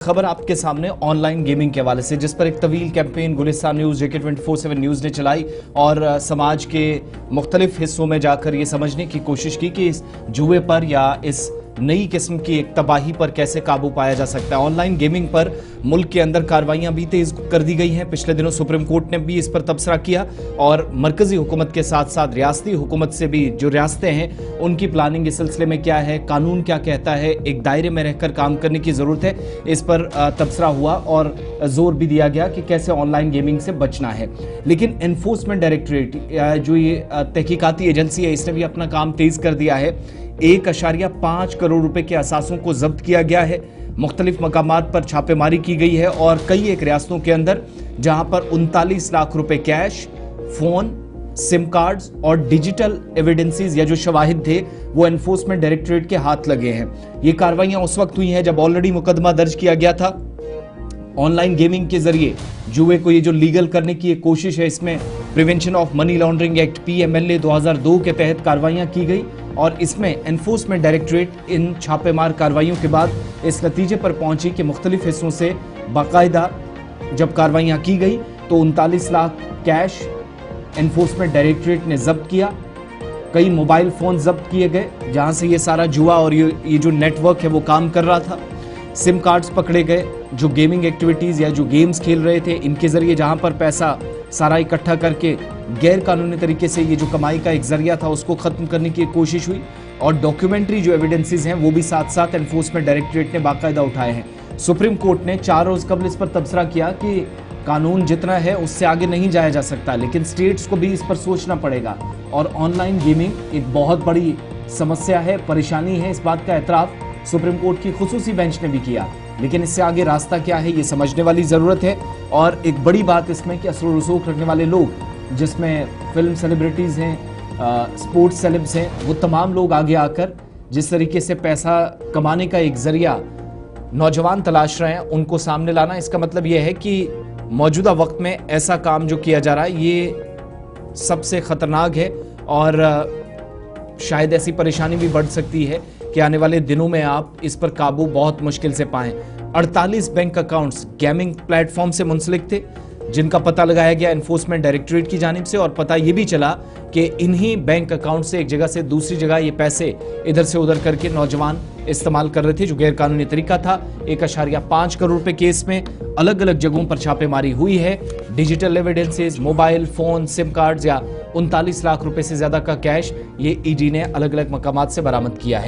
खबर आपके सामने ऑनलाइन गेमिंग के हवाले से, जिस पर एक तवील कैंपेन गुलिस्तान न्यूज, जेके 24/7 न्यूज ने चलाई और समाज के मुख्तलिफ हिस्सों में जाकर ये समझने की कोशिश की कि इस जुए पर या इस नई किस्म की एक तबाही पर कैसे काबू पाया जा सकता है। ऑनलाइन गेमिंग पर मुल्क के अंदर कार्रवाइयां भी तेज कर दी गई हैं। पिछले दिनों सुप्रीम कोर्ट ने भी इस पर तबसरा किया और मरकजी हुकूमत के साथ साथ रियासती हुकूमत से भी जो रियासतें हैं उनकी प्लानिंग इस सिलसिले में क्या है, कानून क्या कहता है, एक दायरे में रहकर काम करने की जरूरत है, इस पर तबसरा हुआ और जोर भी दिया गया कि कैसे ऑनलाइन गेमिंग से बचना है। लेकिन एनफोर्समेंट डायरेक्टरेट जो ये तहकीकाती एजेंसी है, इसने भी अपना काम तेज कर दिया है। 1.5 करोड़ रुपए के असासों को जब्त किया गया है। मुख्तलिफ मकामात पर छापेमारी की गई है और कई एक रियासतों के अंदर जहां पर 39 लाख रुपए कैश, फोन, सिम कार्ड्स और डिजिटल एविडेंसेस या जो शवाहिद थे वो एनफोर्समेंट डायरेक्टरेट के हाथ लगे हैं। ये कार्रवाइयां उस वक्त हुई हैं जब ऑलरेडी मुकदमा दर्ज किया गया था। ऑनलाइन गेमिंग के जरिए जुए को ये जो लीगल करने की एक कोशिश है, इसमें prevention of money laundering act PMLA 2002 के तहत कार्रवाइयां की गई और इसमें एनफोर्समेंट डायरेक्टरेट इन छापेमार कार्रवाइयों के बाद इस नतीजे पर पहुंची कि मुख्तलिफ हिस्सों से बाकायदा जब कार्रवाइयां की गई तो 39 लाख कैश एनफोर्समेंट डायरेक्टरेट ने जब्त किया। कई मोबाइल फोन जब्त किए गए जहां से ये सारा जुआ और ये जो नेटवर्क है वो काम कर रहा था। सिम कार्ड्स पकड़े गए, जो गेमिंग एक्टिविटीज या जो गेम्स खेल रहे थे इनके जरिए जहां पर पैसा सारा इकट्ठा करके गैर कानूनी तरीके से ये जो कमाई का एक जरिया था उसको खत्म करने की कोशिश हुई। और डॉक्यूमेंट्री जो एविडेंसेस हैं वो भी साथ साथ एनफोर्समेंट डायरेक्टरेट ने बाकायदा उठाए हैं। सुप्रीम कोर्ट ने 4 रोज कबल इस पर तबसरा किया कि कानून जितना है उससे आगे नहीं जाया जा सकता, लेकिन स्टेट्स को भी इस पर सोचना पड़ेगा। और ऑनलाइन गेमिंग एक बहुत बड़ी समस्या है, परेशानी है, इस बात का एतराफ सुप्रीम कोर्ट की खुसूसी बेंच ने भी किया। लेकिन इससे आगे रास्ता क्या है ये समझने वाली जरूरत है। और एक बड़ी बात इसमें कि असर रसूख रखने वाले लोग, जिसमें फिल्म सेलिब्रिटीज हैं, स्पोर्ट्स सेलेब्स हैं, वो तमाम लोग आगे आकर जिस तरीके से पैसा कमाने का एक जरिया नौजवान तलाश रहे हैं उनको सामने लाना, इसका मतलब यह है कि मौजूदा वक्त में ऐसा काम जो किया जा रहा है ये सबसे खतरनाक है और शायद ऐसी परेशानी भी बढ़ सकती है कि आने वाले दिनों में आप इस पर काबू बहुत मुश्किल से पाएं। 48 बैंक अकाउंट्स गेमिंग प्लेटफॉर्म से मुंसलिक थे जिनका पता लगाया गया एनफोर्समेंट डायरेक्टरेट की जानिब से और पता यह भी चला कि इन्हीं बैंक अकाउंट से एक जगह से दूसरी जगह ये पैसे इधर से उधर करके नौजवान इस्तेमाल कर रहे थे, जो गैर कानूनी तरीका था। 1.5 करोड़ रुपए केस में अलग अलग जगहों पर छापेमारी हुई है। Digital evidences, mobile phone, SIM cards या 39 लाख रुपए से ज्यादा का कैश ये ईडी ने अलग अलग मकामात से बरामद किया है।